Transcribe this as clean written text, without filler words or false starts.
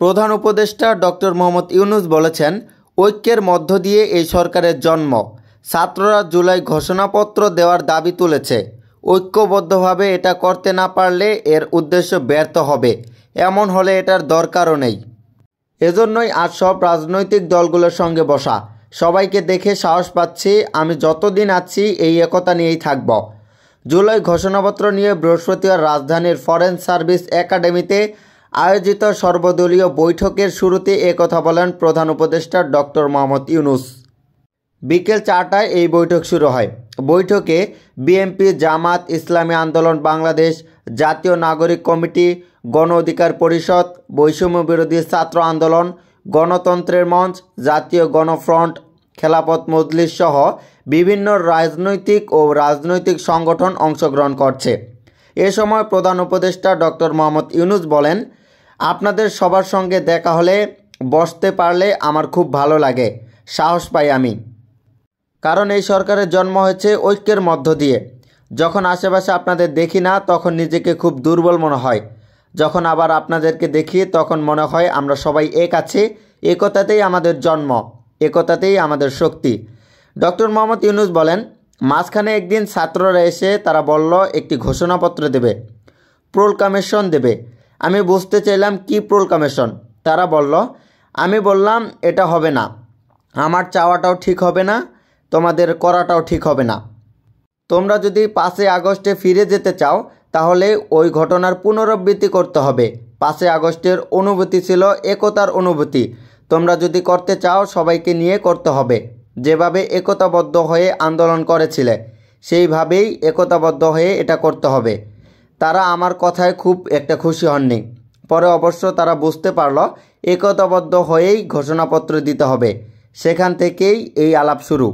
প্রধান উপদেষ্টা ডক্টর মোহাম্মদ ইউনূস বলেছেন, ঐক্যের মধ্য দিয়ে এই সরকারের জন্ম। ছাত্ররা জুলাই ঘোষণাপত্র দেওয়ার দাবি তুলেছে। ঐক্যবদ্ধভাবে এটা করতে না পারলে এর উদ্দেশ্য ব্যর্থ হবে। এমন হলে এটার দরকারও নেই। এজন্যই আজ সব রাজনৈতিক দলগুলোর সঙ্গে বসা। সবাইকে দেখে সাহস পাচ্ছি, আমি যতদিন আছি এই একতা নিয়েই থাকব। জুলাই ঘোষণাপত্র নিয়ে বৃহস্পতিবার রাজধানীর ফরেন সার্ভিস একাডেমিতে আয়োজিত সর্বদলীয় বৈঠকের শুরুতে একথা বলেন প্রধান উপদেষ্টা ডক্টর মোহাম্মদ ইউনূস। বিকেল 4টায় এই বৈঠক শুরু হয়। বৈঠকে বিএনপি, জামাত, ইসলামী আন্দোলন বাংলাদেশ, জাতীয় নাগরিক কমিটি, গণ অধিকার পরিষদ, বৈষম্য বিরোধী ছাত্র আন্দোলন, গণতন্ত্রের মঞ্চ, জাতীয় গণফ্রন্ট, খেলাফত মজলিস সহ বিভিন্ন রাজনৈতিক সংগঠন অংশগ্রহণ করছে। এ সময় প্রধান উপদেষ্টা ডক্টর মোহাম্মদ ইউনূস বলেন, আপনাদের সবার সঙ্গে দেখা হলে, বসতে পারলে আমার খুব ভালো লাগে, সাহস পাই আমি। কারণ এই সরকারের জন্ম হয়েছে ঐক্যের মধ্য দিয়ে। যখন আশেপাশে আপনাদের দেখি না তখন নিজেকে খুব দুর্বল মনে হয়। যখন আবার আপনাদেরকে দেখি তখন মনে হয় আমরা সবাই এক আছি। একতাতেই আমাদের জন্ম, একতাতেই আমাদের শক্তি। ডক্টর মোহাম্মদ ইউনূস বলেন, মাঝখানে একদিন ছাত্ররা এসে তারা বলল একটি ঘোষণাপত্র দেবে, প্রোক্লামেশন দেবে। আমি বুঝতে চাইলাম কি প্রোক্লামেশন। তারা বলল, আমি বললাম এটা হবে না, আমার চাওয়াটাও ঠিক হবে না, তোমাদের করাটাও ঠিক হবে না। তোমরা যদি 5 আগস্টে ফিরে যেতে চাও তাহলে ওই ঘটনার পুনরাবৃত্তি করতে হবে। 5 আগস্টের অনুভূতি ছিল একতার অনুভূতি। তোমরা যদি করতে চাও সবাইকে নিয়ে করতে হবে। যেভাবে একতাবদ্ধ হয়ে আন্দোলন করেছিলে সেইভাবেই একতাবদ্ধ হয়ে এটা করতে হবে। তারা আমার কথায় খুব একটা খুশি হননি। পরে অবশ্য তারা বুঝতে পারল একতাবদ্ধ হয়েই ঘোষণাপত্র দিতে হবে। সেখান থেকেই এই আলাপ শুরু।